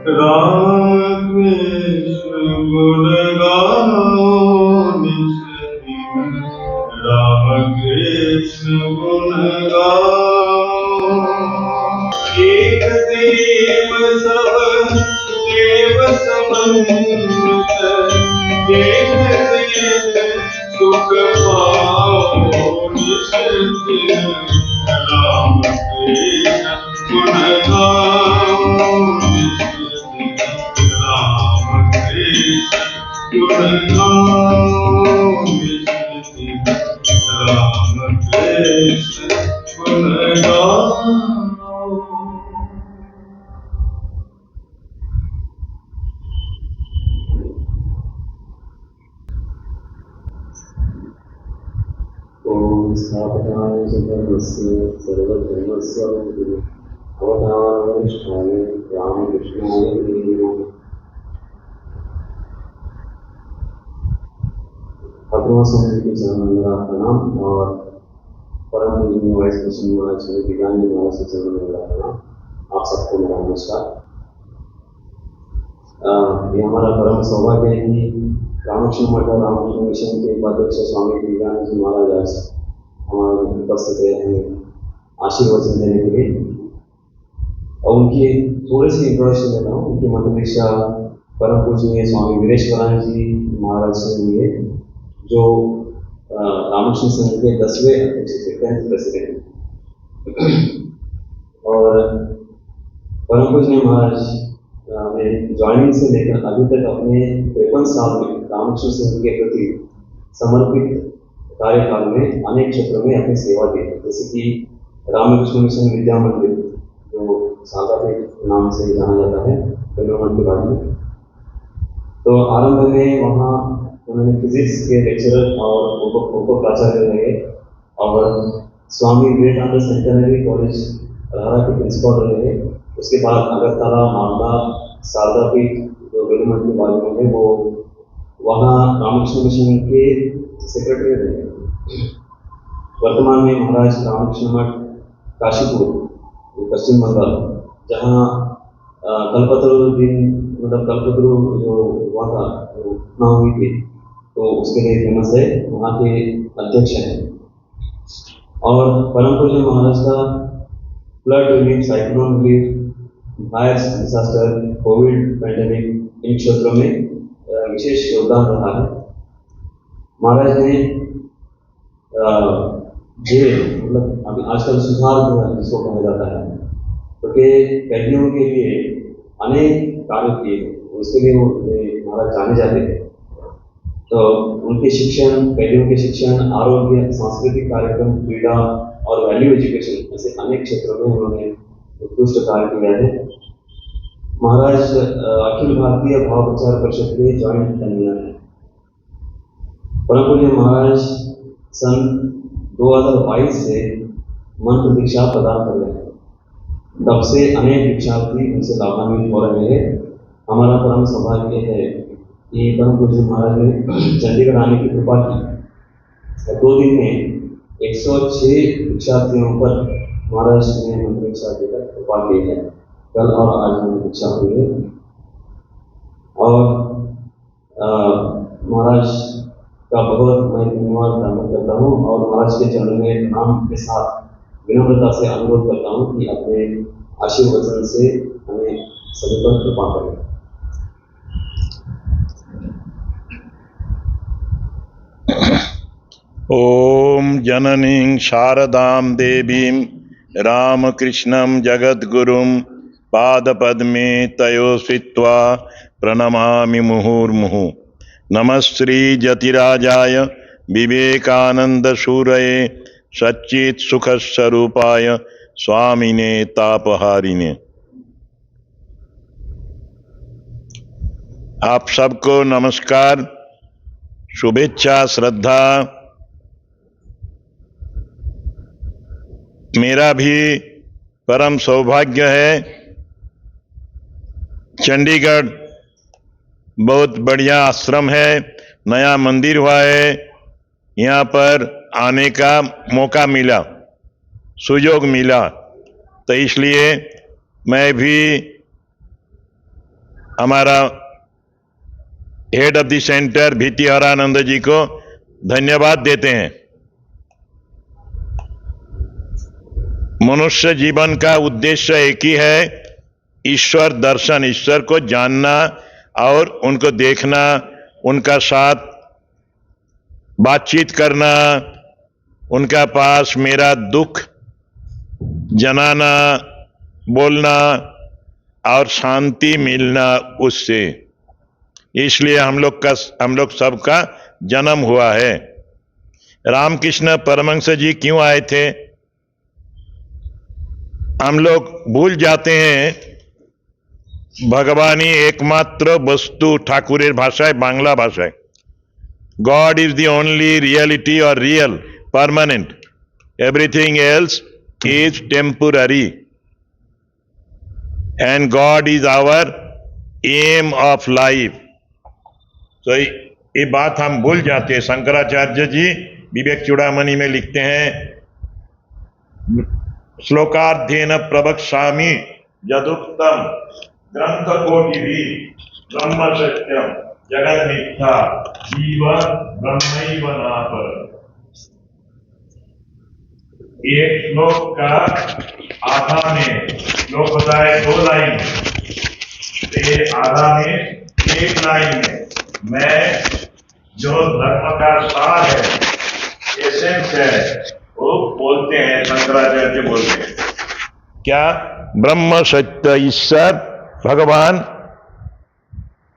राम कृष्ण गुण गाओ नित दिन, राम कृष्ण गुण गाओ। एक देव सब देव समन्वित, एक दिन सुख पाओ नित दिन, राम कृष्ण गुण गाओ नित दिन, राम कृष्ण गुण गाओ नित दिन, राम कृष्ण गुण गाओ। ओम स्थापनाय च धर्मस्य सर्वधर्मस्य गुरु अवतारवरिष्ठाय रामकृष्णाय नमः। अपना समय के चरण मेरा प्रणाम और परम पूजनीय वाइस प्रेसिडेंट महाराज श्री विज्ञानी महाराज के चरण में मेरा प्रणाम। आप सबको मेरा नमस्कार। ये हमारा परम सौभाग्य है कि रामकृष्ण मठ और रामकृष्ण मिशन के उपाध्यक्ष स्वामी विज्ञानी जी महाराज आज हमारे उपस्थित है हमें आशीर्वचन देने के लिए। और उनकी थोड़ी सी इंट्रोडक्शन देता हूँ। उनकी मंत्र परम पूजनीय स्वामी वीरेश्वरानंद जी महाराज से हुई है, जो रामकृष्ण संघ के 10वें अध्यक्ष थे, 10th प्रेसिडेंट। और परम पूजनीय महाराज ने ज्वाइनिंग से लेकर अभी तक अपने 53 साल में रामकृष्ण संघ के प्रति समर्पित कार्यकाल में अनेक क्षेत्रों में अपनी सेवा दी है। जैसे कि रामकृष्ण मिशन विद्या मंदिर, जो सादापीठ नाम से जाना जाता है बेलूर के बाद में, तो आरंभ में वहाँ उन्होंने फिजिक्स के लेक्चरर और उप प्राचार्य रहे और स्वामी विवेकानंद सेंटेनरी कॉलेज रारा के प्रिंसिपल रहे। उसके बाद अगरतला, मालदा, शारदापीठ जो बेलूर के बाद में है, वो वहाँ रामकृष्ण मिशन के सेक्रेटरी रहे। वर्तमान में महाराज रामकृष्ण मठ काशीपुर, पश्चिम बंगाल, जहाँ कल्पतरु दिन मतलब कल्पतरु जो हुआ था, घटना हुई थी, तो उसके लिए फेमस है, वहाँ के अध्यक्ष हैं। और परम पूज्य महाराज का flood relief, cyclone relief, fire disaster, COVID pandemic, इन क्षेत्रों में विशेष योगदान रहा है। महाराज ने मतलब अभी आजकल सुधार गृह जिसको कहा जाता है, क्योंकि कैदियों के लिए अनेक कार्य किए, उसके लिए वो महाराज जाने जाते थे। तो उनके शिक्षण, कैदियों के शिक्षण, आरोग्य, सांस्कृतिक कार्यक्रम, क्रीड़ा और वैल्यू एजुकेशन, ऐसे अनेक क्षेत्रों में उन्होंने उत्कृष्ट कार्य किया है। महाराज अखिल भारतीय भाव प्रचार परिषद के ज्वाइंट कन्वीनर हैं। परम पूज्य महाराज सन 2022 से मंत्र दीक्षा प्रदान कर रहे हैं। तब से अनेक दीक्षार्थी उनसे लाभान्वित हो रहे हैं। हमारा परम सौभाग्य है कि परम पूज्य महाराज ने चंडीगढ़ आने की कृपा की। 2 दिन में 106 दीक्षार्थियों पर महाराज ने मंत्र दीक्षा देकर कृपा की है। कल और आज मंत्र दीक्षा हुई है। और महाराज का बहुत मैं धन्यवाद करता हूँ और महाराज के चरणों में प्रणाम के साथ विनम्रता से अनुरोध करता हूँ कि अपने आशीर्वचन से हमें सभी पर कृपा करें। ओम जननीं शारदां देवीं रामकृष्णं जगद्गुरुं पादपद्मे तयो स्थित्वा प्रणमामि मुहुर्मुहुः। नमस्श्री जतिराजाय विवेकानंद सूरये सच्चित् सुखस्वरूपाय स्वामिने तापहारिणे। आप सबको नमस्कार, शुभेच्छा, श्रद्धा। मेरा भी परम सौभाग्य है, चंडीगढ़ बहुत बढ़िया आश्रम है, नया मंदिर हुआ है, यहाँ पर आने का मौका मिला, सुयोग मिला, तो इसलिए मैं भी हमारा हेड ऑफ द सेंटर भीति हरानंद जी को धन्यवाद देते हैं। मनुष्य जीवन का उद्देश्य एक ही है, ईश्वर दर्शन, ईश्वर को जानना और उनको देखना, उनका साथ बातचीत करना, उनका पास मेरा दुख जनाना, बोलना और शांति मिलना उससे। इसलिए हम लोग सबका जन्म हुआ है। रामकृष्ण परमहंस जी क्यों आए थे? हम लोग भूल जाते हैं भगवान ही एकमात्र वस्तु, ठाकुरेर भाषाয় Bangla भाषाয় God is the only reality or real, permanent. Everything else is temporary. And God is our aim of life. तो ये बात हम भूल जाते हैं। शंकराचार्य जी विवेक चूड़ामणि में लिखते हैं, श्लोकार्धेन प्रवक्ष्यामि यदुक्तम ग्रंथ कोटि भी ब्रह्म सत्यम जगत मिथ्या जीवन ब्रह्मैव नापर। एक श्लोक का आधा में श्लोक होता है 2 लाइन, ये आधा में 1 लाइन में मैं जो धर्म का सार है, एसेंस है, वो बोलते हैं, शंकराचार्य बोलते हैं क्या? ब्रह्म सत्य ईश्वर भगवान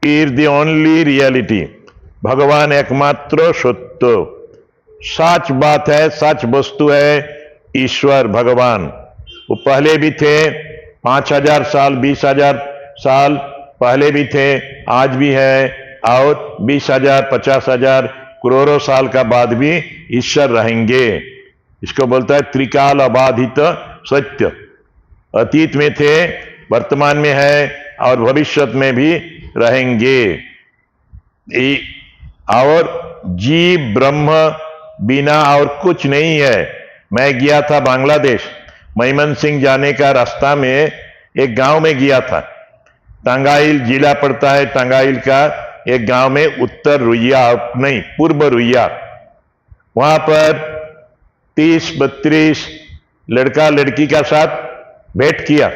इज द ओनली रियलिटी। भगवान एकमात्र सत्य, सच बात है, सच वस्तु है ईश्वर भगवान। वो पहले भी थे, 5000 साल 20,000 साल पहले भी थे, आज भी है, और 20,000 50,000 करोड़ों साल का बाद भी ईश्वर रहेंगे। इसको बोलता है त्रिकाल अबाधित सत्य। अतीत में थे, वर्तमान में है और भविष्य में भी रहेंगे। और जीव ब्रह्म बिना और कुछ नहीं है। मैं गया था बांग्लादेश, मैमन सिंह जाने का रास्ता में एक गांव में गया था। टांगाइल जिला पड़ता है, टांगाइल का एक गांव में, उत्तर रुइया नहीं पूर्व रुइया। वहां पर 30-32 लड़का लड़की का साथ भेंट किया।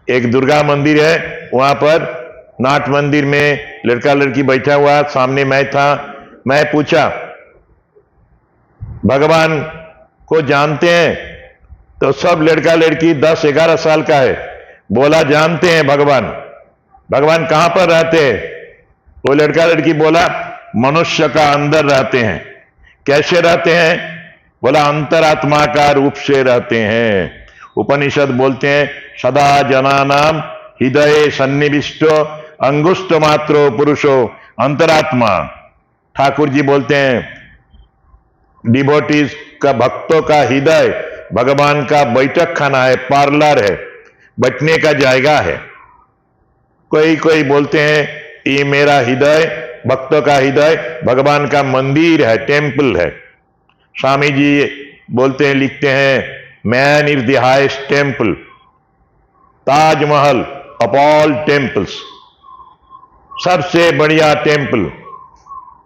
एक दुर्गा मंदिर है, वहां पर नाट मंदिर में लड़का लड़की बैठा हुआ, सामने मैं था। मैं पूछा भगवान को जानते हैं? तो सब लड़का लड़की 10-11 साल का है। बोला जानते हैं भगवान। भगवान कहां पर रहते हैं? वो लड़का लड़की बोला मनुष्य का अंदर रहते हैं। कैसे रहते हैं? बोला अंतरात्मा का रूप से रहते हैं। उपनिषद बोलते हैं सदा जनानाम हृदय सन्निविष्टो अंगुष्ठ मात्रो पुरुषो अंतरात्मा। ठाकुर जी बोलते हैं डिवोटीज का, भक्तों का हृदय भगवान का बैठक खाना है, पार्लर है, बैठने का जायगा है। कोई बोलते हैं ये मेरा हृदय, भक्तों का हृदय भगवान का मंदिर है, टेम्पल है। स्वामी जी बोलते हैं, लिखते हैं man is the highest temple, Taj Mahal of all temples, सबसे बढ़िया टेम्पल,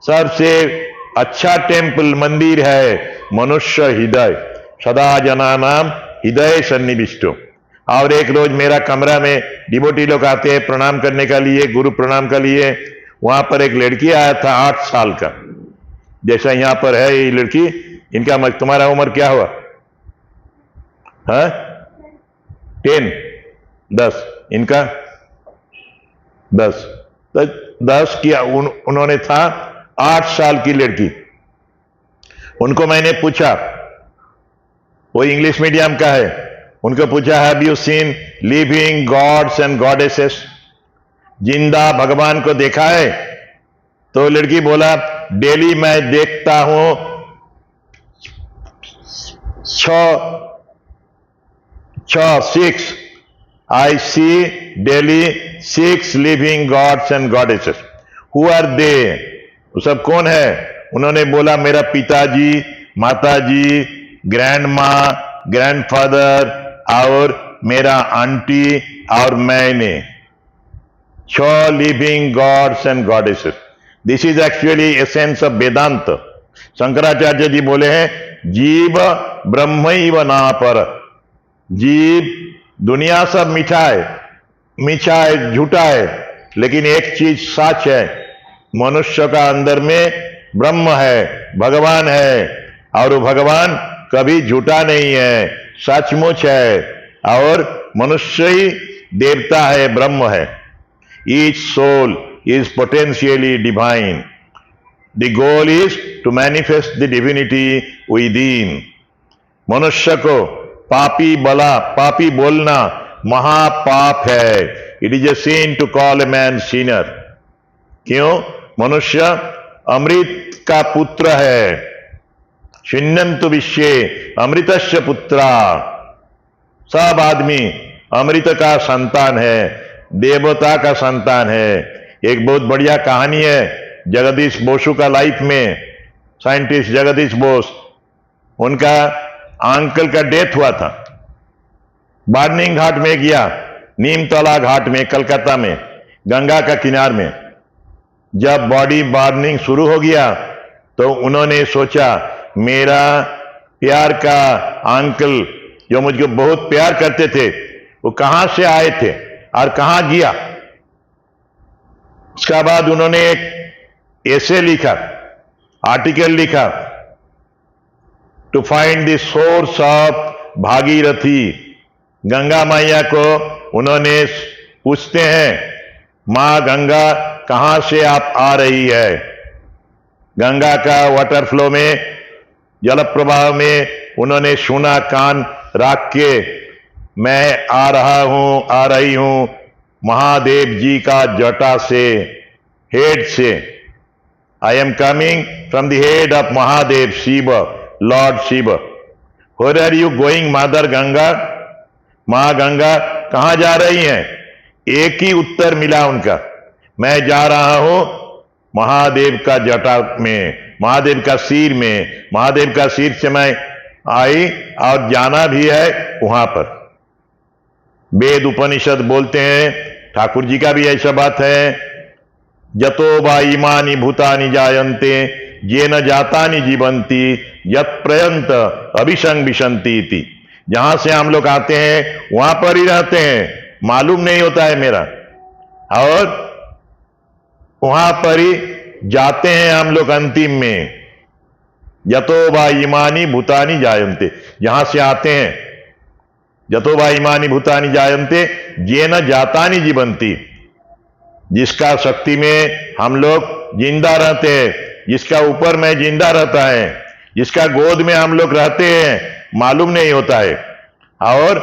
सबसे अच्छा टेम्पल मंदिर है मनुष्य हृदय, सदा जनानाम हृदय सन्निविष्टो। और एक रोज मेरा कमरा में डिवोटी लोग आते हैं प्रणाम करने के लिए, गुरु प्रणाम के लिए। वहां पर एक लड़की आया था 8 साल का, जैसा यहां पर है ये लड़की। इनका तुम्हारा उम्र क्या हुआ? 10 इनका 10 तो 10 किया उन्होंने था 8 साल की लड़की। उनको मैंने पूछा, वो इंग्लिश मीडियम का है, उनको पूछा have you seen living gods and goddesses? जिंदा भगवान को देखा है? तो लड़की बोला डेली मैं देखता हूं 6 I see daily 6 living gods and goddesses. Who are they? वो सब कौन है? उन्होंने बोला मेरा पिताजी, माताजी, ग्रैंड माँ, ग्रैंडफादर और मेरा आंटी और मैंने। 6 living gods and goddesses. This is actually essence of Vedanta. Shankaracharya ji बोले हैं जीव ब्रह्मैव नापर। जीव दुनिया सब मीठा है झूठा है, लेकिन एक चीज सच है, मनुष्य का अंदर में ब्रह्म है, भगवान है, और वो भगवान कभी झूठा नहीं है, सचमुच है, और मनुष्य ही देवता है, ब्रह्म है। Each soul is potentially divine. The goal is to manifest the divinity within. मनुष्य को पापी बोलना महापाप है। It is a sin to call a man sinner. क्यों? मनुष्य अमृत का पुत्र है। शिन्यन्तु विश्वे अमृतस्य पुत्रा। सब आदमी अमृत का संतान है, देवता का संतान है। एक बहुत बढ़िया कहानी है जगदीश बोसु का लाइफ में। साइंटिस्ट जगदीश बोस, उनका अंकल का डेथ हुआ था। बार्निंग घाट में गया, नीमतला घाट में, कलकत्ता में, गंगा का किनार में। जब बॉडी बार्निंग शुरू हो गया तो उन्होंने सोचा मेरा प्यार का अंकल जो मुझको बहुत प्यार करते थे वो कहां से आए थे और कहां गया। उसके बाद उन्होंने एक एसे लिखा, आर्टिकल लिखा, to find the source of Bhagirathi. Ganga मैया को उन्होंने पूछते हैं मां गंगा कहां से आप आ रही है। गंगा का वाटर फ्लो में, जल प्रवाह में उन्होंने सुना कान रख के, मैं आ रही हूं महादेव जी का जटा से, हेड से। I am coming from the head of Mahadev Shiva, lord Shiva. Where are you going mother Ganga? मां गंगा कहां जा रही हैं? एक ही उत्तर मिला उनका, मैं जा रहा हूं महादेव का जटा में, महादेव का सिर में। महादेव का सिर से मैं आई और जाना भी है वहां पर। वेद उपनिषद बोलते हैं, ठाकुर जी का भी ऐसा बात है, जतो वा इमानि भूतानि जायन्ते येन जातानि जीवन्ति यत् प्रयंत अभिसंग विशन्ति इति। जहां से हम लोग आते हैं वहां पर ही रहते हैं, मालूम नहीं होता है मेरा, और वहां पर ही जाते हैं हम लोग अंतिम में। यतो वा इमानि भूतानि जायन्ते, जहां से आते हैं, यतो वा इमानि भूतानि जायन्ते येन जातानि जीवन्ति। जिसका शक्ति में हम लोग जिंदा रहते हैं, जिसका ऊपर में जिंदा रहता है, जिसका गोद में हम लोग रहते हैं, मालूम नहीं होता है। और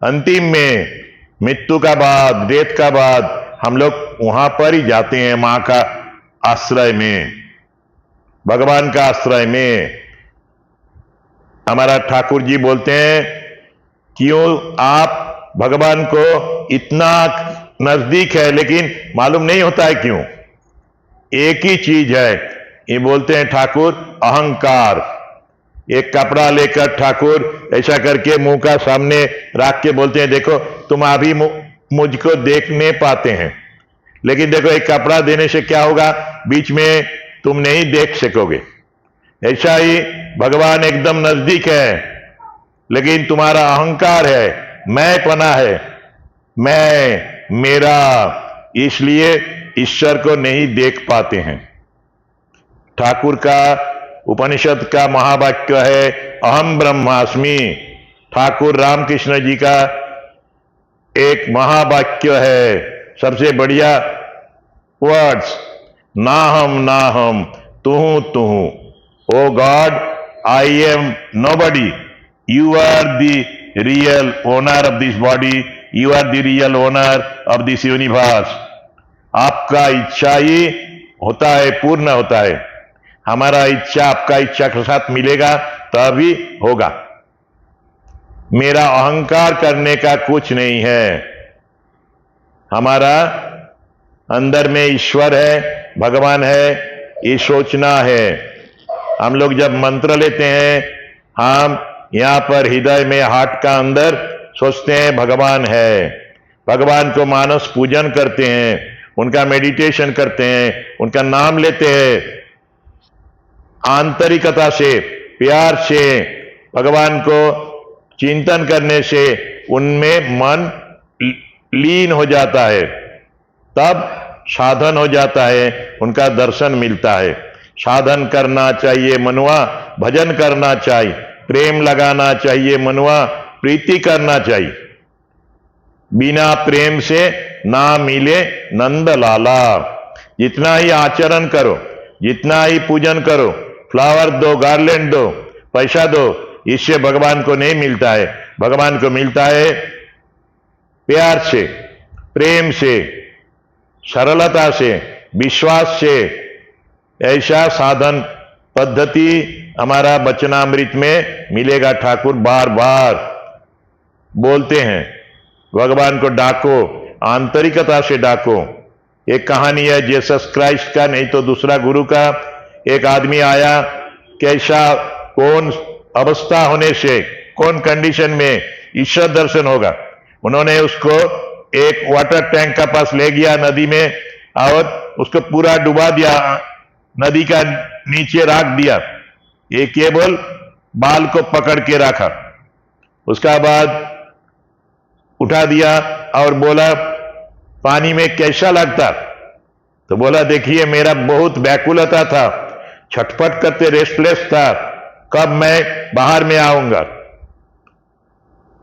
अंतिम में मृत्यु का बाद, डेथ का बाद हम लोग वहां पर ही जाते हैं, मां का आश्रय में, भगवान का आश्रय में। हमारा ठाकुर जी बोलते हैं क्यों आप भगवान को इतना नजदीक है लेकिन मालूम नहीं होता है क्यों? एक ही चीज है, ये बोलते हैं ठाकुर अहंकार। एक कपड़ा लेकर ठाकुर ऐसा करके मुंह का सामने रख के बोलते हैं देखो तुम अभी मुझको देख नहीं पाते हैं, लेकिन देखो एक कपड़ा देने से क्या होगा, बीच में तुम नहीं देख सकोगे। ऐसा ही भगवान एकदम नजदीक है, लेकिन तुम्हारा अहंकार है, मैं पना है, मैं मेरा, इसलिए ईश्वर को नहीं देख पाते हैं। ठाकुर का उपनिषद का महावाक्य है अहम ब्रह्मास्मि। ठाकुर रामकृष्ण जी का एक महावाक्य है, सबसे बढ़िया वर्ड्स, ना हम तू। O God I am nobody, you are the real owner of this body, you are the real owner of this universe. आपका इच्छा ही होता है, पूर्ण होता है। हमारा इच्छा आपका इच्छा के साथ मिलेगा तभी होगा। मेरा अहंकार करने का कुछ नहीं है। हमारा अंदर में ईश्वर है, भगवान है, ये सोचना है। हम लोग जब मंत्र लेते हैं, हम यहां पर हृदय में, हार्ट का अंदर सोचते हैं भगवान है, भगवान को मानस पूजन करते हैं, उनका मेडिटेशन करते हैं, उनका नाम लेते हैं, आंतरिकता से, प्यार से, भगवान को चिंतन करने से उनमें मन लीन हो जाता है, तब साधन हो जाता है, उनका दर्शन मिलता है। साधन करना चाहिए मनुआ, भजन करना चाहिए, प्रेम लगाना चाहिए मनुआ, प्रीति करना चाहिए। बिना प्रेम से ना मिले नंद लाला। जितना ही आचरण करो, जितना ही पूजन करो, फ्लावर दो, गार्लेंड दो, पैसा दो, इससे भगवान को नहीं मिलता है। भगवान को मिलता है प्यार से, प्रेम से, सरलता से, विश्वास से। ऐसा साधन पद्धति हमारा वचनामृत में मिलेगा। ठाकुर बार बार बोलते हैं, भगवान को डाको, आंतरिकता से डाको। एक कहानी है जीसस क्राइस्ट का, नहीं तो दूसरा गुरु का। एक आदमी आया, कैसा, कौन अवस्था होने से, कौन कंडीशन में ईश्वर दर्शन होगा। उन्होंने उसको एक वाटर टैंक का पास ले गया नदी में, और उसको पूरा डुबा दिया, नदी का नीचे रख दिया। ये केवल बाल को पकड़ के रखा, उसका बाद उठा दिया और बोला पानी में कैसा लगता। तो बोला देखिए मेरा बहुत व्याकुलता था, छटपट करते रेस्टलेस था, कब मैं बाहर में आऊंगा।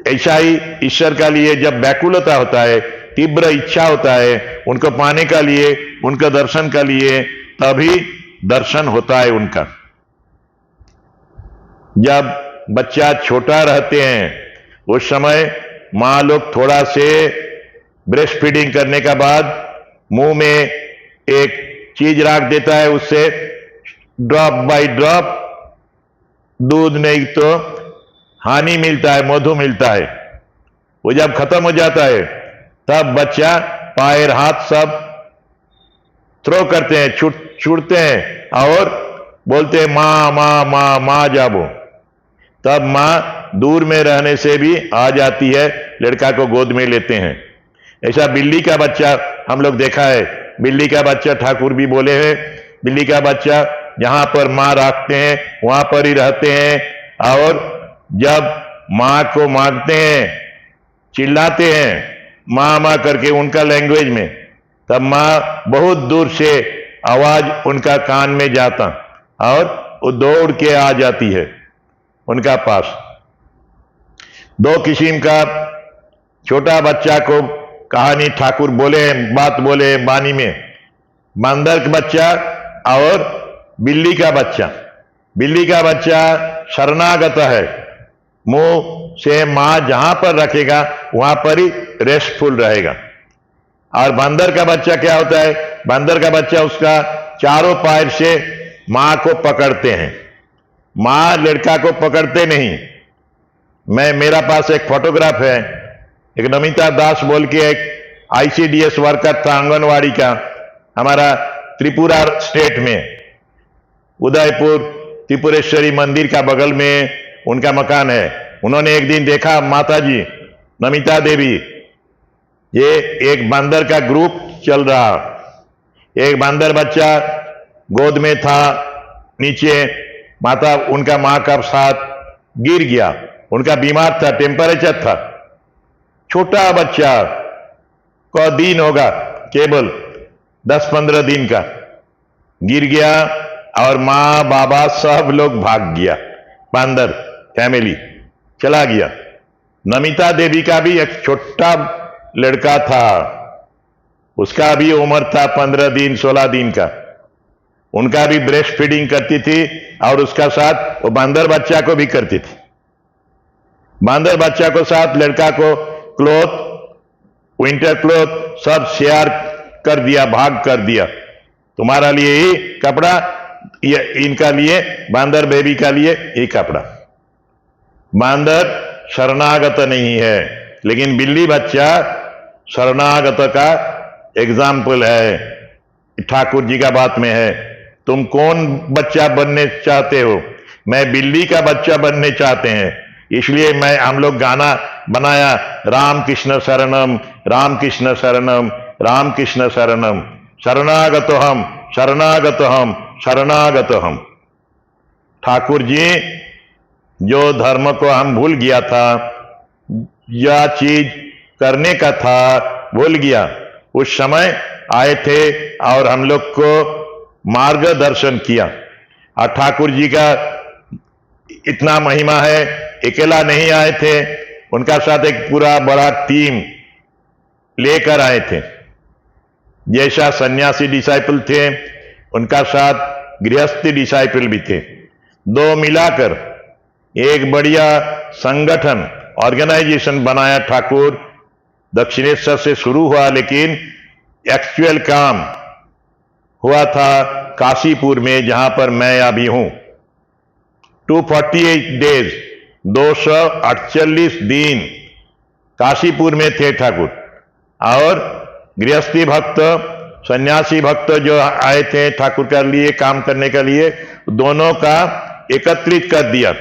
ऐसा ही ईश्वर का लिए जब व्याकुलता होता है, तीव्र इच्छा होता है उनको पाने का लिए, उनका दर्शन का लिए, तभी दर्शन होता है उनका। जब बच्चा छोटा रहते हैं उस समय माँ लोग थोड़ा से ब्रेस्ट फीडिंग करने का बाद मुंह में एक चीज रख देता है, उससे ड्रॉप बाय ड्रॉप दूध नहीं तो हानि मिलता है, मधु मिलता है। वो जब खत्म हो जाता है तब बच्चा पैर हाथ सब थ्रो करते हैं, छूटते हैं और बोलते हैं माँ माँ माँ माँ जाबो। तब माँ दूर में रहने से भी आ जाती है, लड़का को गोद में लेते हैं। ऐसा बिल्ली का बच्चा हम लोग देखा है। बिल्ली का बच्चा ठाकुर भी बोले हैं, बिल्ली का बच्चा जहां पर माँ रखते हैं वहां पर ही रहते हैं, और जब माँ को मांगते हैं, चिल्लाते हैं माँ माँ करके उनका लैंग्वेज में, तब माँ बहुत दूर से आवाज उनका कान में जाता और वो दौड़ के आ जाती है उनका पास। दो किस्म का छोटा बच्चा को कहानी ठाकुर बोले, बात बोले वाणी में, बंदर का बच्चा और बिल्ली का बच्चा। बिल्ली का बच्चा शरणागत है, मुंह से मां जहां पर रखेगा वहां पर ही रेस्टफुल रहेगा। और बंदर का बच्चा क्या होता है, बंदर का बच्चा उसका चारों पैर से मां को पकड़ते हैं, मां लड़का को पकड़ते नहीं। मेरा पास एक फोटोग्राफ है, एक नमिता दास बोल के एक आईसीडीएस वर्कर था आंगनवाड़ी का, हमारा त्रिपुरा स्टेट में, उदयपुर त्रिपुरेश्वरी मंदिर का बगल में उनका मकान है। उन्होंने एक दिन देखा माता जी नमिता देवी, ये एक बंदर का ग्रुप चल रहा, एक बंदर बच्चा गोद में था, नीचे माता उनका मां का साथ गिर गया, उनका बीमार था, टेम्परेचर था, छोटा बच्चा का दिन होगा केवल 10-15 दिन का, गिर गया और मां बाबा सब लोग भाग गया, बंदर फैमिली चला गया। नमिता देवी का भी एक छोटा लड़का था, उसका भी उम्र था 15 दिन 16 दिन का, उनका भी ब्रेस्ट फीडिंग करती थी और उसका साथ वो बंदर बच्चा को भी करती थी। बंदर बच्चा को साथ लड़का को क्लोथ, विंटर क्लोथ सब शेयर कर दिया, भाग कर दिया, तुम्हारा लिए ही कपड़ा, ये इनका लिए, बंदर बेबी का लिए ये कपड़ा। बंदर शरणागत नहीं है, लेकिन बिल्ली बच्चा शरणागत का एग्जाम्पल है। ठाकुर जी का बात में है, तुम कौन बच्चा बनने चाहते हो? मैं बिल्ली का बच्चा बनने चाहते हैं, इसलिए हम लोग गाना बनाया, राम कृष्ण शरणम, राम कृष्ण शरणम, राम कृष्ण शरणम, शरणागतो हम, शरणागतो हम, शरणागतो हम। ठाकुर जी, जो धर्म को हम भूल गया था, यह चीज करने का था, भूल गया, उस समय आए थे और हम लोग को मार्गदर्शन किया। और ठाकुर जी का इतना महिमा है, अकेला नहीं आए थे, उनका साथ एक पूरा बड़ा टीम लेकर आए थे। जैसा सन्यासी डिसाइपल थे, उनका साथ गृहस्थी डिसाइपल भी थे, दो मिलाकर एक बढ़िया संगठन, ऑर्गेनाइजेशन बनाया ठाकुर। दक्षिणेश्वर से शुरू हुआ, लेकिन एक्चुअल काम हुआ था काशीपुर में, जहां पर मैं अभी हूं। 248 डेज, 248 दिन काशीपुर में थे ठाकुर। और गृहस्थी भक्त, सन्यासी भक्त जो आए थे ठाकुर के लिए काम करने के लिए, दोनों का एकत्रित कर दिया।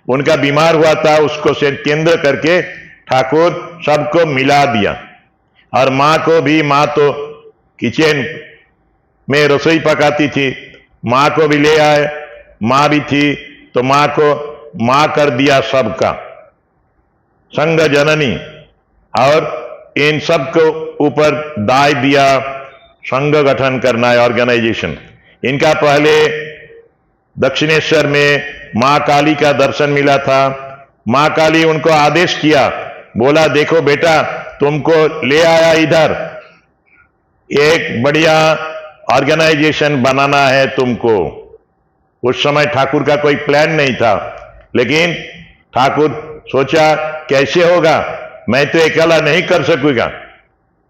उनका बीमार हुआ था, उसको से केंद्र करके ठाकुर सबको मिला दिया। और माँ को भी, माँ तो किचन में रसोई पकाती थी, माँ को भी ले आए, माँ भी थी, तो माँ को माँ कर दिया सबका, संघ जननी। और इन सबको ऊपर दाय दिया संघ गठन करना है, ऑर्गेनाइजेशन। इनका पहले दक्षिणेश्वर में माँ काली का दर्शन मिला था। माँ काली उनको आदेश किया, बोला देखो बेटा, तुमको ले आया इधर, एक बढ़िया ऑर्गेनाइजेशन बनाना है तुमको। उस समय ठाकुर का कोई प्लान नहीं था, लेकिन ठाकुर सोचा कैसे होगा, मैं तो अकेला नहीं कर सकूंगा।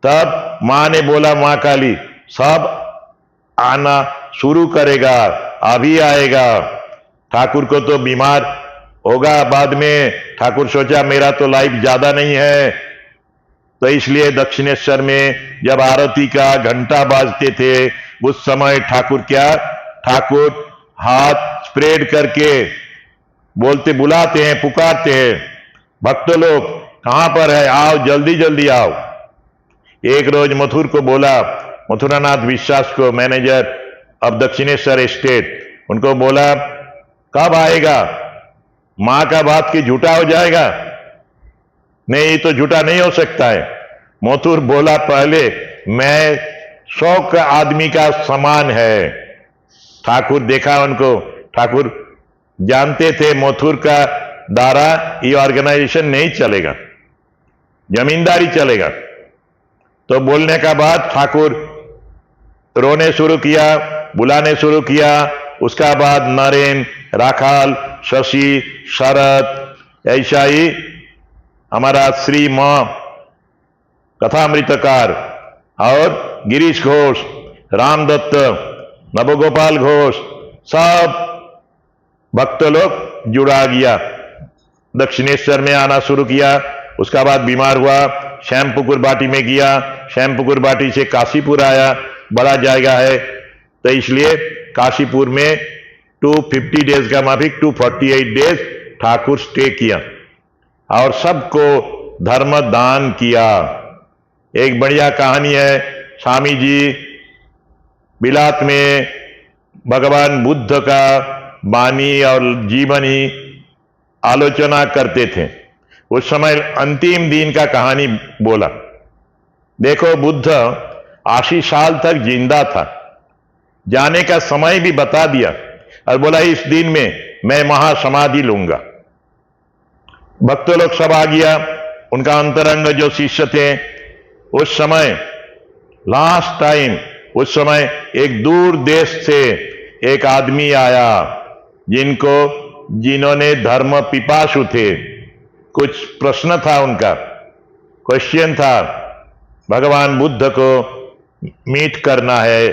तब माँ ने बोला, माँ काली सब आना शुरू करेगा, अभी आएगा। ठाकुर को तो बीमार होगा बाद में, ठाकुर सोचा मेरा तो लाइफ ज्यादा नहीं है, तो इसलिए दक्षिणेश्वर में जब आरती का घंटा बाजते थे, उस समय ठाकुर ठाकुर हाथ स्प्रेड करके बोलते, बुलाते हैं, पुकारते हैं, भक्त लोग कहां पर है, आओ जल्दी जल्दी आओ। एक रोज मथुर को बोला, मथुरानाथ विश्वास को, मैनेजर अब दक्षिणेश्वर स्टेट, उनको बोला कब आएगा, मां का बात की झूठा हो जाएगा, नहीं तो झूठा नहीं हो सकता है। मथुर बोला पहले, मैं 100 आदमी का समान है। ठाकुर देखा उनको, ठाकुर जानते थे मथुर का द्वारा ये ऑर्गेनाइजेशन नहीं चलेगा, जमींदारी चलेगा। तो बोलने का बाद ठाकुर रोने शुरू किया, बुलाने शुरू किया। उसका बाद नरेन, राखाल, शशि, शरद, ऐसा ही हमारा श्री मां कथामृतकार और गिरीश घोष, रामदत्त, नवगोपाल घोष, सब भक्त लोग जुड़ा गया, दक्षिणेश्वर में आना शुरू किया। उसका बाद बीमार हुआ, श्यामपुकुर बाटी में गया, श्यामपुकुर बाटी से काशीपुर आया, बड़ा जाएगा है, तो इसलिए काशीपुर में 250 डेज का माफिक 248 डेज ठाकुर स्टे किया और सबको धर्म दान किया। एक बढ़िया कहानी है, स्वामी जी बिलात में भगवान बुद्ध का वाणी और जीवनी आलोचना करते थे। उस समय अंतिम दिन का कहानी बोला, देखो बुद्ध 80 साल तक जिंदा था, जाने का समय भी बता दिया और बोला इस दिन में मैं महासमाधि लूंगा। भक्त लोग सब आ गया, उनका अंतरंग जो शिष्य थे, उस समय लास्ट टाइम, उस समय एक दूर देश से एक आदमी आया, जिन्होंने धर्म पिपासु थे, कुछ प्रश्न था, उनका क्वेश्चन था, भगवान बुद्ध को मीट करना है,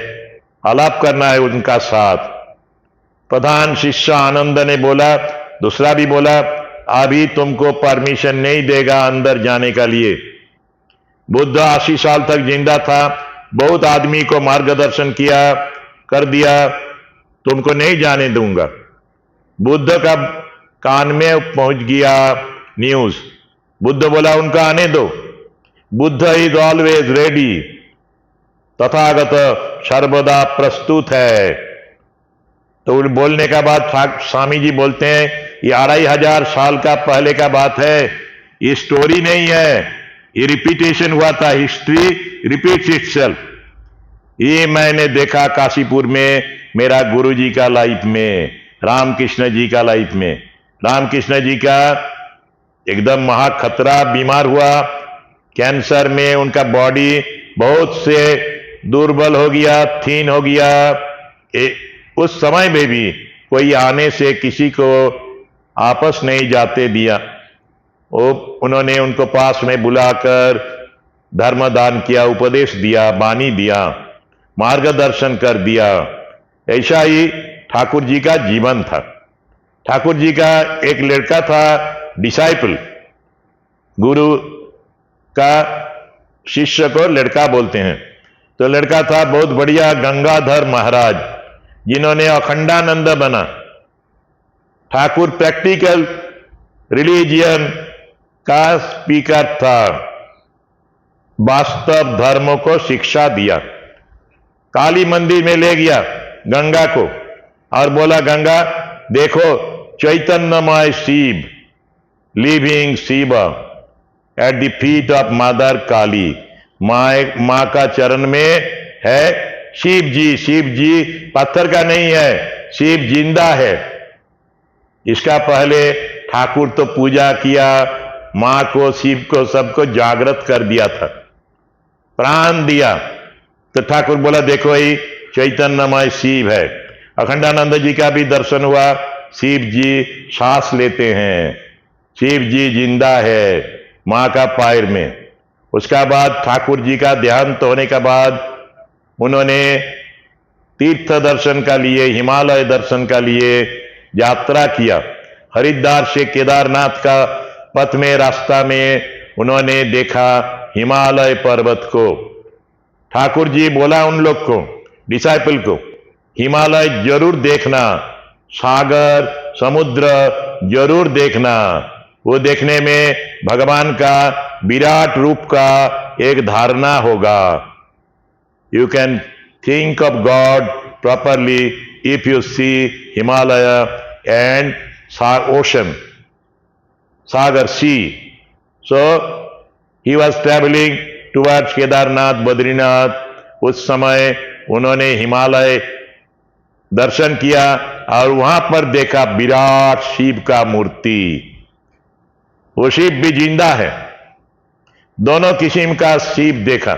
आलाप करना है उनका साथ। प्रधान शिष्य आनंद ने बोला, दूसरा भी बोला, अभी तुमको परमिशन नहीं देगा अंदर जाने का लिए। बुद्ध 80 साल तक जिंदा था, बहुत आदमी को मार्गदर्शन किया, कर दिया, तुमको नहीं जाने दूंगा। बुद्ध का कान में पहुंच गया न्यूज। बुद्ध बोला उनको आने दो, Buddha is always ready, Tathagata सर्वदा प्रस्तुत है। तो बोलने का बाद स्वामी जी बोलते हैं ये 2500 साल का पहले का बात है, ये स्टोरी नहीं है, ये रिपीटेशन हुआ था, हिस्ट्री रिपीट्स इटसेल्फ। ये मैंने देखा काशीपुर में मेरा गुरुजी का लाइफ में, रामकृष्ण जी का लाइफ में। रामकृष्ण जी का एकदम महाखतरा बीमार हुआ, कैंसर में उनका बॉडी बहुत से दुर्बल हो गया, थीन हो गया। उस समय में भी कोई आने से किसी को आपस नहीं जाते दिया। उन्होंने उनको पास में बुलाकर धर्मदान किया, उपदेश दिया, वाणी दिया, मार्गदर्शन कर दिया। ऐसा ही ठाकुर जी का जीवन था। ठाकुर जी का एक लड़का था डिसाइपल, गुरु का शिष्य को लड़का बोलते हैं। तो लड़का था बहुत बढ़िया गंगाधर महाराज, जिन्होंने अखंडानंद बना। ठाकुर प्रैक्टिकल रिलीजियन का स्पीकर था, वास्तव धर्म को शिक्षा दिया। काली मंदिर में ले गया गंगा को और बोला गंगा देखो चैतन्यमय Shiva, living Shiva at the feet of mother Kali. माँ का चरण में है शिव जी। शिव जी पत्थर का नहीं है, शिव जिंदा है। इसका पहले ठाकुर तो पूजा किया, माँ को, शिव को, सबको जागृत कर दिया था, प्राण दिया। तो ठाकुर बोला देखो ये चैतन्यमय शिव है। अखंडानंद जी का भी दर्शन हुआ, शिव जी सांस लेते हैं, शिव जी जिंदा है माँ का पैर में। उसका बाद ठाकुर जी का देहांत होने के बाद उन्होंने तीर्थ दर्शन का लिए, हिमालय दर्शन का लिए यात्रा किया। हरिद्वार से केदारनाथ का पथ में, रास्ता में उन्होंने देखा हिमालय पर्वत को। ठाकुर जी बोला उन लोग को, डिसाइपल को, हिमालय जरूर देखना, सागर समुद्र जरूर देखना। वो देखने में भगवान का विराट रूप का एक धारणा होगा। You can think of God properly if you see Himalaya and ocean, सागर sea. So he was travelling towards Kedarnath, Badrinath. उस समय उन्होंने हिमालय दर्शन किया और वहां पर देखा विराट शिव का मूर्ति। वो शिव भी जिंदा है, दोनों किस्म का शिव देखा।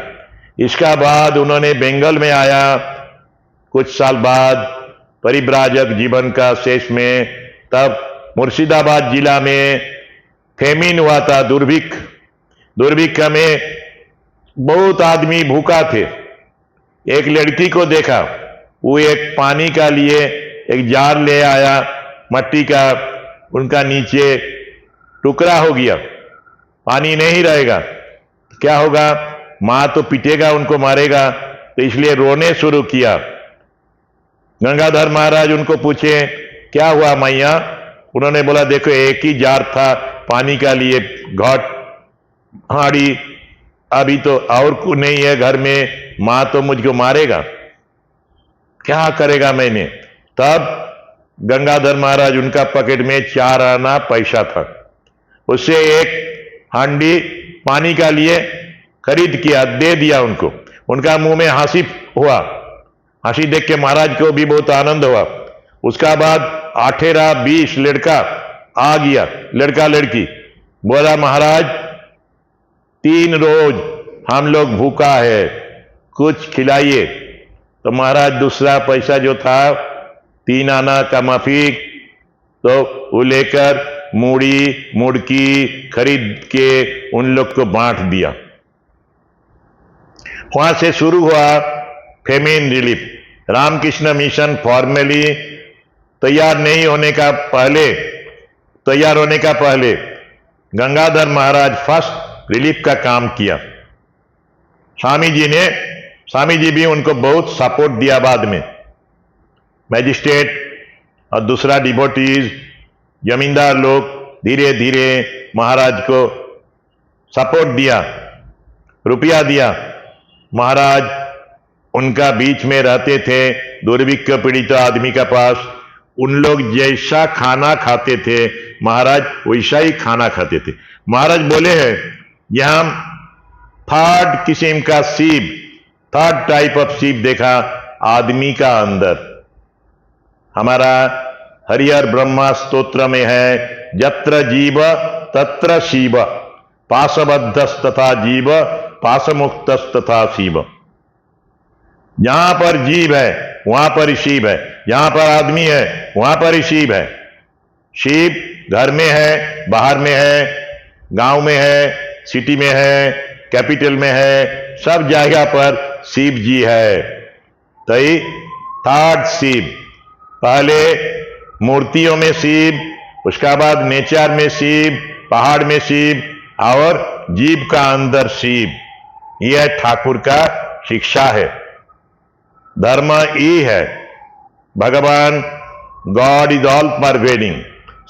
इसका बाद उन्होंने बंगाल में आया, कुछ साल बाद परिव्राजक जीवन का शेष में। तब मुर्शिदाबाद जिला में फेमिन हुआ था, दुर्भिक्ष। दुर्भिक्ष में बहुत आदमी भूखा थे। एक लड़की को देखा, वो एक पानी का लिए एक जार ले आया मट्टी का, उनका नीचे टुकड़ा हो गया, पानी नहीं रहेगा, क्या होगा? मां तो पिटेगा, उनको मारेगा। तो इसलिए रोने शुरू किया। गंगाधर महाराज उनको पूछे क्या हुआ मैया? उन्होंने बोला देखो एक ही जार था पानी का लिए, घट हाड़ी, अभी तो और को नहीं है घर में, मां तो मुझको मारेगा, क्या करेगा मैंने? तब गंगाधर महाराज उनका पॉकेट में 4 आना पैसा था, उससे एक हांडी पानी का लिए खरीद किया, दे दिया उनको। उनका मुंह में हंसी हुआ, हंसी देख के महाराज को भी बहुत आनंद हुआ। उसका बाद 18-20 लड़का आ गया, लड़का लड़की। बोला महाराज 3 रोज हम लोग भूखा है, कुछ खिलाइए। तो महाराज दूसरा पैसा जो था 3 आना का माफिक, तो वो लेकर मूढ़ी मुड़की खरीद के उन लोग को बांट दिया। वहां से शुरू हुआ famine relief. Ramakrishna mission formally तैयार होने का पहले गंगाधर महाराज फर्स्ट रिलीफ का काम किया। स्वामी जी भी उनको बहुत सपोर्ट दिया। बाद में मैजिस्ट्रेट और दूसरा डिवोटीज जमींदार लोग धीरे धीरे महाराज को सपोर्ट दिया, रुपया दिया। महाराज उनका बीच में रहते थे, दुर्भिक्ष पीड़ित आदमी का पास। उन लोग जैसा खाना खाते थे महाराज वैसा ही खाना खाते थे। महाराज बोले हैं यहां थर्ड किस्म का सीप, थर्ड टाइप ऑफ सीप देखा आदमी का अंदर। हमारा हरिहर ब्रह्मा स्तोत्र में है, जत्र जीव तत्र शिव, पाशबद्धस्तथा जीव पाशमुक्तस्तथा शिव। जहां पर जीव है वहां पर ही शिव है, जहां पर आदमी है वहां पर ही शिव है। शिव घर में है, बाहर में है, गांव में है, सिटी में है, कैपिटल में है, सब जगह पर शिव जी है। तो ये थर्ड शिव, पहले मूर्तियों में शिव, उसका बाद नेचर में शिव, पहाड़ में शिव और जीव का अंदर शिव। यह ठाकुर का शिक्षा है, धर्म ई है। भगवान गॉड इज ऑल परवेडिंग,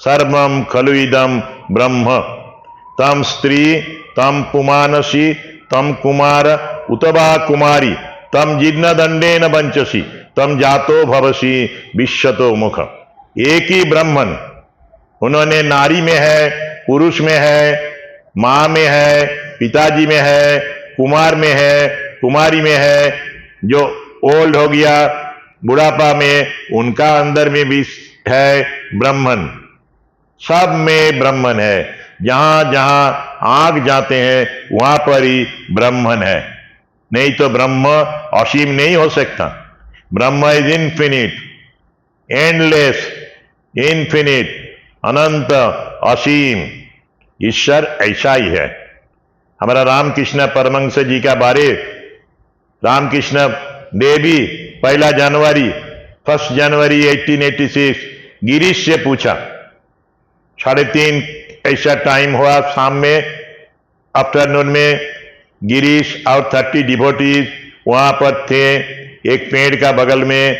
सर्वम खलु इदम ब्रह्म, तम स्त्री तम पुमानसी तम कुमार उतवा कुमारी तम जिन्न दंडेन बंचसी तम जातो भवसी विश्वतो मुख। एक ही ब्राह्मण, उन्होंने नारी में है, पुरुष में है, मां में है, पिताजी में है, कुमार में है, कुमारी में है, जो ओल्ड हो गया बुढ़ापा में उनका अंदर में भी है ब्राह्मण। सब में ब्राह्मण है, जहां जहां आग जाते हैं वहां पर ही ब्राह्मण है, नहीं तो ब्रह्म असीम नहीं हो सकता। ब्रह्म इज इन्फिनिट, एंडलेस, इन्फिनिट, अनंत, असीम। ईश्वर ऐसा ही है। हमारा रामकृष्ण परमहंस जी का बारे, रामकृष्ण देवी 1 जनवरी 1886 गिरीश से पूछा, 3:30 ऐसा टाइम हुआ शाम में, आफ्टरनून में। गिरीश और 30 डिवोटीज वहां पर थे एक पेड़ का बगल में।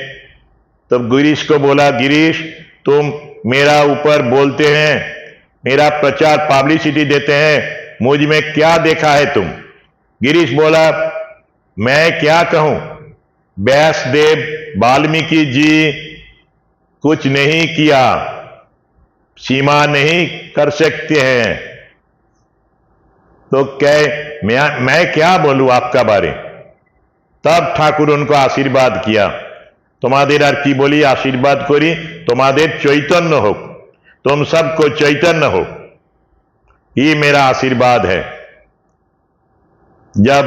तो गिरीश को बोला, गिरीश तुम मेरा ऊपर बोलते हैं, मेरा प्रचार पब्लिसिटी देते हैं, मुझ में क्या देखा है तुम? गिरीश बोला, मैं क्या कहूं, व्यासदेव वाल्मीकि जी कुछ नहीं किया, सीमा नहीं कर सकते हैं, तो मैं क्या बोलूं आपका बारे? तब ठाकुर उनको आशीर्वाद किया, तुम्हादेर আর কি বলি, आशीर्वाद करी तुम्हादेर चैतन्य हो, तुम सबको चैतन्य हो, ये मेरा आशीर्वाद है। जब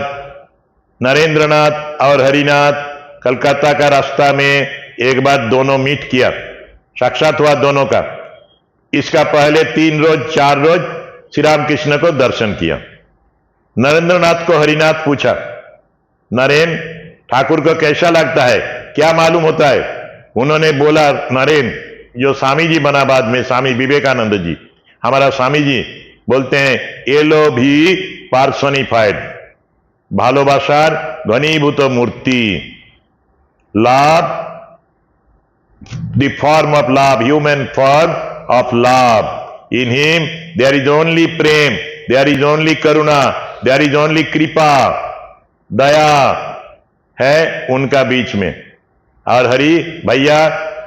नरेंद्रनाथ और हरिनाथ कलकत्ता का रास्ता में एक बार दोनों मीट किया, साक्षात हुआ दोनों का। इसका पहले 3 रोज 4 रोज श्री रामकृष्ण को दर्शन किया। नरेंद्रनाथ को हरिनाथ पूछा, नरेन ठाकुर को कैसा लगता है, क्या मालूम होता है? उन्होंने बोला, नरेन जो स्वामी जी बना बाद में, स्वामी विवेकानंद जी, हमारा स्वामी जी बोलते हैं एलो भी पार्सोनिफाइड, भालोबासार घनीभूत मूर्ति, love, the form of love, human form of love. In him there is only prem, there is only karuna, there is only कृपा, दया है उनका बीच में। और हरि भैया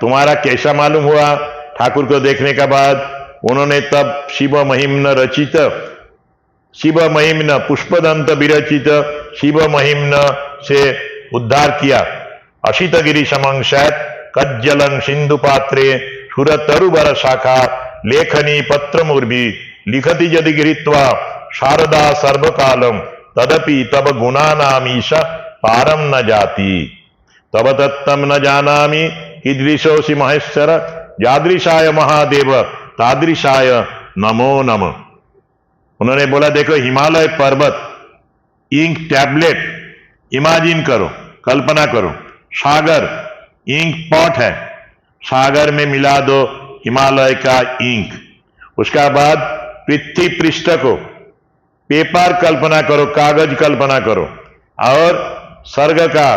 तुम्हारा कैसा मालूम हुआ ठाकुर को देखने के बाद? उन्होंने तब शिव महिम्न रचित, शिव महिम्न पुष्पदंत विरचित शिव महिम्न से उद्धार किया। अशितगिरी समंशात कज्जलं सिंधु पात्रे सुरतरुबर शाखा लेखनी पत्र मुर्भी लिखति यदि गृहीत्वा शारदा सर्वकालम तदपि तब गुणानामीश पारम न जाति, तब तत्तम न जानामि कीदृशोऽसि महेश्वर, यादृशाय महादेव तादृशाय नमो नमः। उन्होंने बोला, देखो हिमालय पर्वत, इंक टैबलेट, इमेजिन करो, कल्पना करो, सागर इंक पॉट है, सागर में मिला दो हिमालय का इंक, उसका बाद पृथ्वी पृष्ठ को पेपर कल्पना करो, कागज कल्पना करो, और स्वर्ग का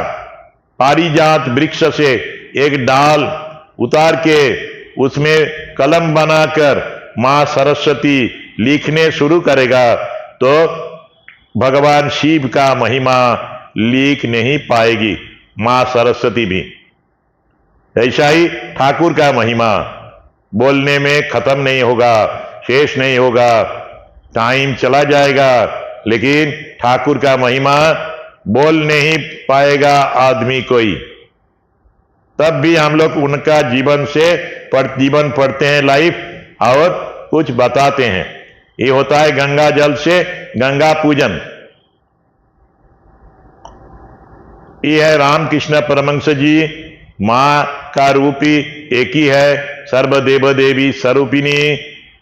पारिजात वृक्ष से एक डाल उतार के उसमें कलम बनाकर माँ सरस्वती लिखने शुरू करेगा तो भगवान शिव का महिमा लिख नहीं पाएगी माँ सरस्वती भी। ऐसा ही ठाकुर का महिमा बोलने में खत्म नहीं होगा, शेष नहीं होगा, टाइम चला जाएगा, लेकिन ठाकुर का महिमा बोल नहीं पाएगा आदमी कोई। तब भी हम लोग उनका जीवन से जीवन पढ़ते हैं लाइफ और कुछ बताते हैं। ये होता है गंगा जल से गंगा पूजन। ये है रामकृष्ण परमहंस जी, मां का रूप ही एक ही है, सर्वदेव देवी स्वरूपिणी।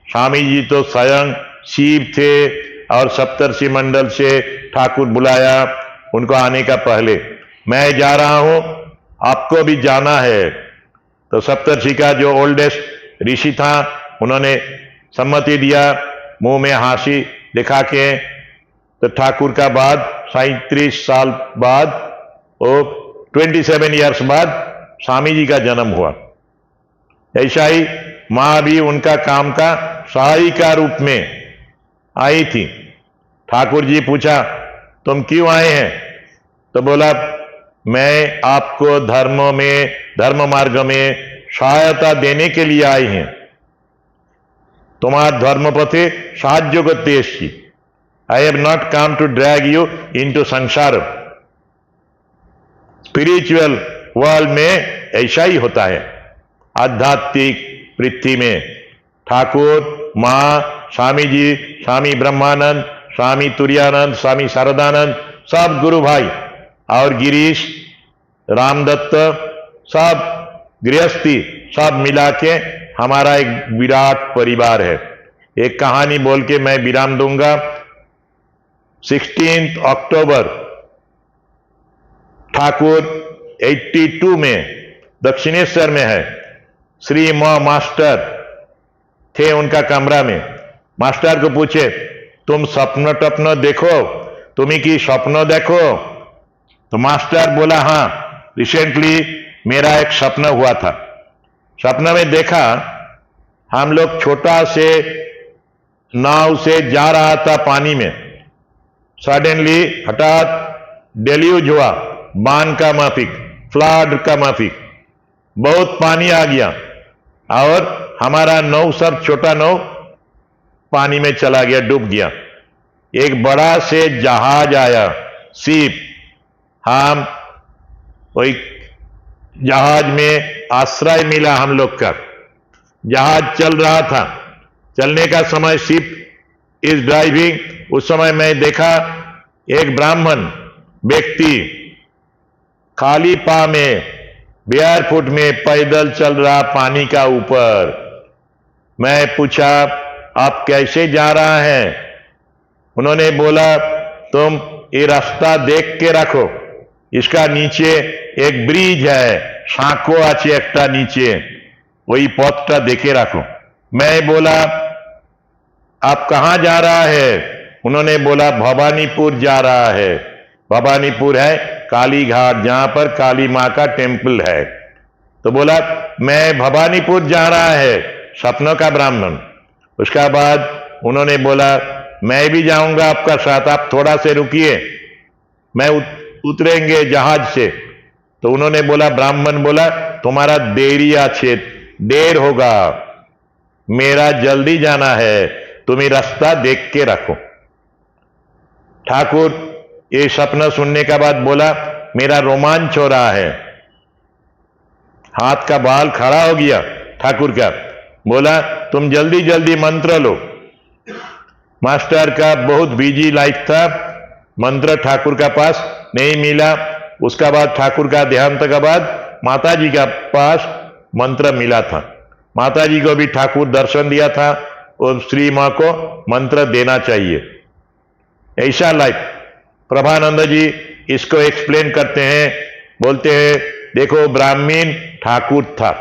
स्वामी जी तो स्वयं शिव थे और सप्तर्षि मंडल से ठाकुर बुलाया उनको आने का पहले। मैं जा रहा हूं, आपको भी जाना है। तो सप्तर्षि का जो ओल्डेस्ट ऋषि था उन्होंने सम्मति दिया, मुंह में हासी दिखा के। तो ठाकुर का बाद 37 साल बाद, वो 27 ईयर्स बाद स्वामी जी का जन्म हुआ। ऐसा ही मां भी उनका काम का सहायिका रूप में आई थी। ठाकुर जी पूछा तुम क्यों आए हैं? तो बोला मैं आपको धर्म मार्ग में सहायता देने के लिए आई हैं। तुम्हारा धर्म पथे साहाय्य करते एसছি। I have not come to drag you into sansar. Spiritual world में ऐसा ही होता है। आध्यात्मिक पृथ्वी में ठाकुर, मां, स्वामी जी, स्वामी ब्रह्मानंद, स्वामी तुरानंद, स्वामी शारदानंद, सब गुरु भाई और गिरीश, रामदत्त, सब गृहस्थी, सब मिला के हमारा एक विराट परिवार है। एक कहानी बोल के मैं विराम दूंगा। 16 अक्टूबर ठाकुर 82 में दक्षिणेश्वर में है। श्री मास्टर थे उनका कमरा में। मास्टर को पूछे तुम स्वप्न टप्न देखो, तुम्हें की स्वप्न देखो? तो मास्टर बोला हाँ, रिसेंटली मेरा एक सपना हुआ था। सपना में देखा हम लोग छोटा से नाव से जा रहा था पानी में। सडनली हठात डेल्यूज हुआ, बान का माफिक, फ्लड का माफिक, बहुत पानी आ गया और हमारा नाव, सब छोटा नाव पानी में चला गया, डूब गया। एक बड़ा से जहाज आया, शिप। हम वही जहाज में आश्रय मिला हम लोग का। जहाज चल रहा था, चलने का समय शिप इज ड्राइविंग। उस समय मैं देखा एक ब्राह्मण व्यक्ति खाली पांव में, बेयरफुट में पैदल चल रहा पानी का ऊपर। मैं पूछा आप कैसे जा रहा है? उन्होंने बोला तुम ये रास्ता देख के रखो, इसका नीचे एक ब्रिज है, साँको आछे एकटा नीचे, वही पथटा देखे रखो। मैं बोला आप कहां जा रहा है? उन्होंने बोला भवानीपुर जा रहा है। भवानीपुर है काली घाट, जहां पर काली मां का टेम्पल है। तो बोला मैं भवानीपुर जा रहा है, सपनों का ब्राह्मण। उसका बाद उन्होंने बोला मैं भी जाऊंगा आपका साथ, आप थोड़ा से रुकिए, मैं उतरेंगे जहाज से। तो उन्होंने बोला, ब्राह्मण बोला तुम्हारा देरी आछे, देर होगा, मेरा जल्दी जाना है, तुम्हें रास्ता देख के रखो। ठाकुर ये सपना सुनने के बाद बोला मेरा रोमांच हो रहा है, हाथ का बाल खड़ा हो गया ठाकुर का। बोला तुम जल्दी जल्दी मंत्र लो। मास्टर का बहुत बिजी लाइफ था, मंत्र ठाकुर का पास नहीं मिला। उसका बाद ठाकुर का देहांत के बाद माताजी का पास मंत्र मिला था। माताजी को भी ठाकुर दर्शन दिया था और श्री मां को मंत्र देना चाहिए। ऐसा लाइफ प्रभानंद जी इसको एक्सप्लेन करते हैं, बोलते हैं देखो ब्राह्मण ठाकुर था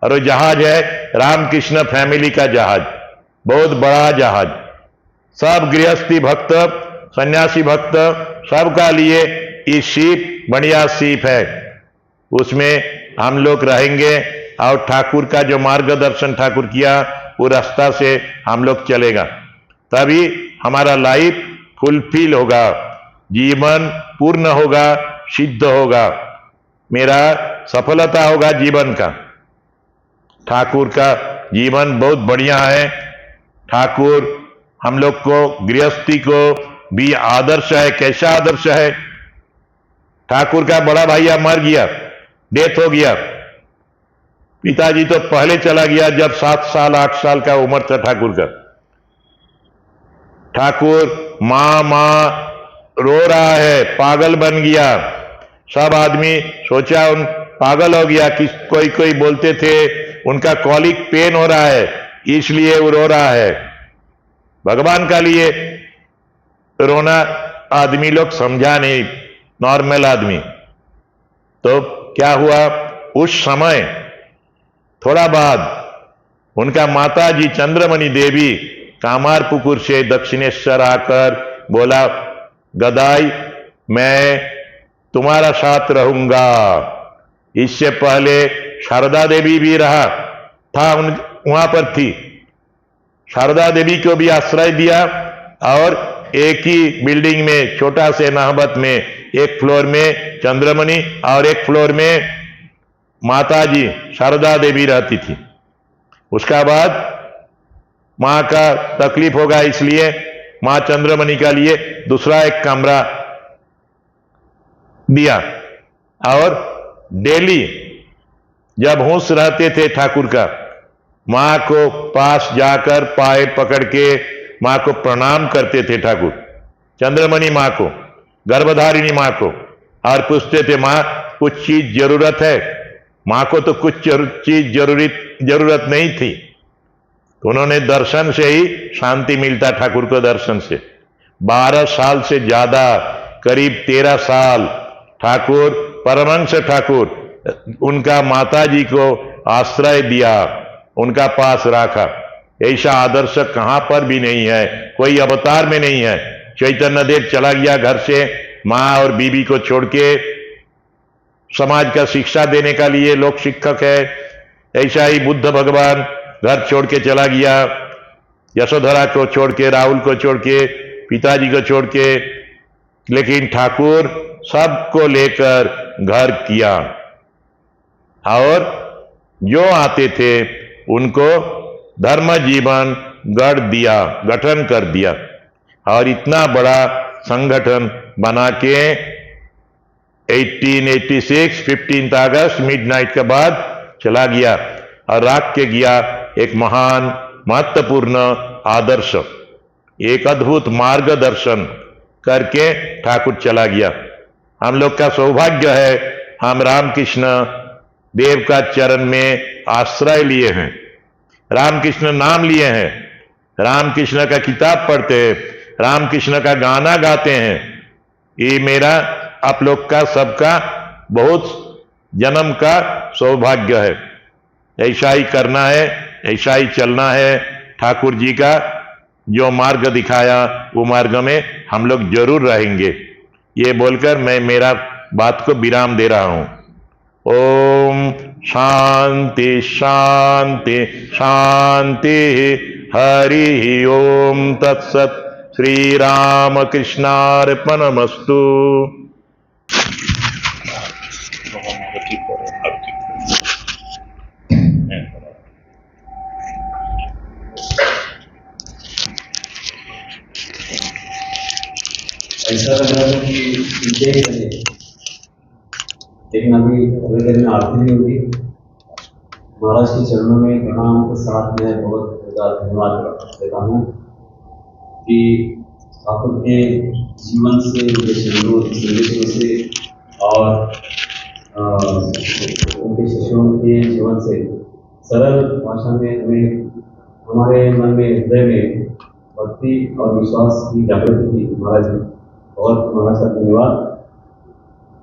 और वो जहाज है रामकृष्ण फैमिली का जहाज, बहुत बड़ा जहाज। सब गृहस्थी भक्त, सन्यासी भक्त सबका लिए ये शिप बढ़िया शिप है। उसमें हम लोग रहेंगे, और ठाकुर का जो मार्गदर्शन ठाकुर किया वो रास्ता से हम लोग चलेगा, तभी हमारा लाइफ फुलफिल होगा, जीवन पूर्ण होगा, सिद्ध होगा, मेरा सफलता होगा जीवन का। ठाकुर का जीवन बहुत बढ़िया है। ठाकुर हम लोग को, गृहस्थी को भी आदर्श है। कैसा आदर्श है? ठाकुर का बड़ा भैया मर गया, डेथ हो गया। पिताजी तो पहले चला गया जब 7 साल 8 साल का उम्र था ठाकुर का। ठाकुर माँ रो रहा है, पागल बन गया। सब आदमी सोचा उन पागल हो गया। कोई बोलते थे उनका कॉलिक पेन हो रहा है इसलिए वो रो रहा है। भगवान का लिए रोना आदमी लोग समझा नहीं, नॉर्मल आदमी। तो क्या हुआ, उस समय थोड़ा बाद उनका माता जी चंद्रमणि देवी कामारपुकुर से दक्षिणेश्वर आकर बोला, गदाई मैं तुम्हारा साथ रहूंगा। इससे पहले शारदा देवी भी रहा था, वहां पर थी। शारदा देवी को भी आश्रय दिया और एक ही बिल्डिंग में, छोटा से नहबत में, एक फ्लोर में चंद्रमणि और एक फ्लोर में माता जी शारदा देवी रहती थी। उसका बाद मां का तकलीफ होगा इसलिए मां चंद्रमणि का लिए दूसरा एक कमरा दिया। और डेली जब होश रहते थे ठाकुर का, मां को पास जाकर पाए पकड़ के मां को प्रणाम करते थे ठाकुर, चंद्रमणि मां को, गर्भधारिणी मां को, और पूछते थे मां कुछ चीज जरूरत है? मां को तो कुछ चीज जरूरत नहीं थी। तो उन्होंने दर्शन से ही शांति मिलता ठाकुर को, दर्शन से। 12 साल से ज्यादा, करीब 13 साल ठाकुर, परमहंस ठाकुर, उनका माता जी को आश्रय दिया, उनका पास रखा। ऐसा आदर्श कहां पर भी नहीं है, कोई अवतार में नहीं है। चैतन्य देव चला गया घर से मां और बीबी को छोड़ के, समाज का शिक्षा देने का लिए लोग शिक्षक है। ऐसा ही बुद्ध भगवान घर छोड़ के चला गया, यशोधरा को छोड़ के, राहुल को छोड़ के, पिताजी को छोड़ के। लेकिन ठाकुर सबको लेकर घर किया और जो आते थे उनको धर्म जीवन गढ़ दिया, गठन कर दिया। और इतना बड़ा संगठन बना के 1886 15 अगस्त मिडनाइट के बाद चला गया और राख के गया एक महान महत्वपूर्ण आदर्श, एक अद्भुत मार्गदर्शन करके ठाकुर चला गया। हम लोग का सौभाग्य है, हम रामकृष्ण देव का चरण में आश्रय लिए हैं, रामकृष्ण नाम लिए हैं, रामकृष्ण का किताब पढ़ते हैं, रामकृष्ण का गाना गाते हैं। ये मेरा आप लोग का सबका बहुत जन्म का सौभाग्य है। ऐसा ही करना है, ऐसा ही चलना है। ठाकुर जी का जो मार्ग दिखाया वो मार्ग में हम लोग जरूर रहेंगे। ये बोलकर मैं मेरा बात को विराम दे रहा हूं। ओम शांति शांति शांति। हरि ओम तत्सत। श्री राम कृष्णार्पणमस्तु। ऐसा लग रहा है कि देख रहे, लेकिन अभी थोड़ी देर में आरती भी होगी। महाराज के चरणों में प्रणाम के साथ मैं बहुत धन्यवाद देता हूँ कि ठाकुर के जीवन से, उनके संदेशों से और उनके शिष्यों के जीवन से सरल भाषा में हमें हमारे मन में, हृदय में भक्ति और विश्वास की जागृति की। महाराज जी बहुत महाराज का धन्यवाद।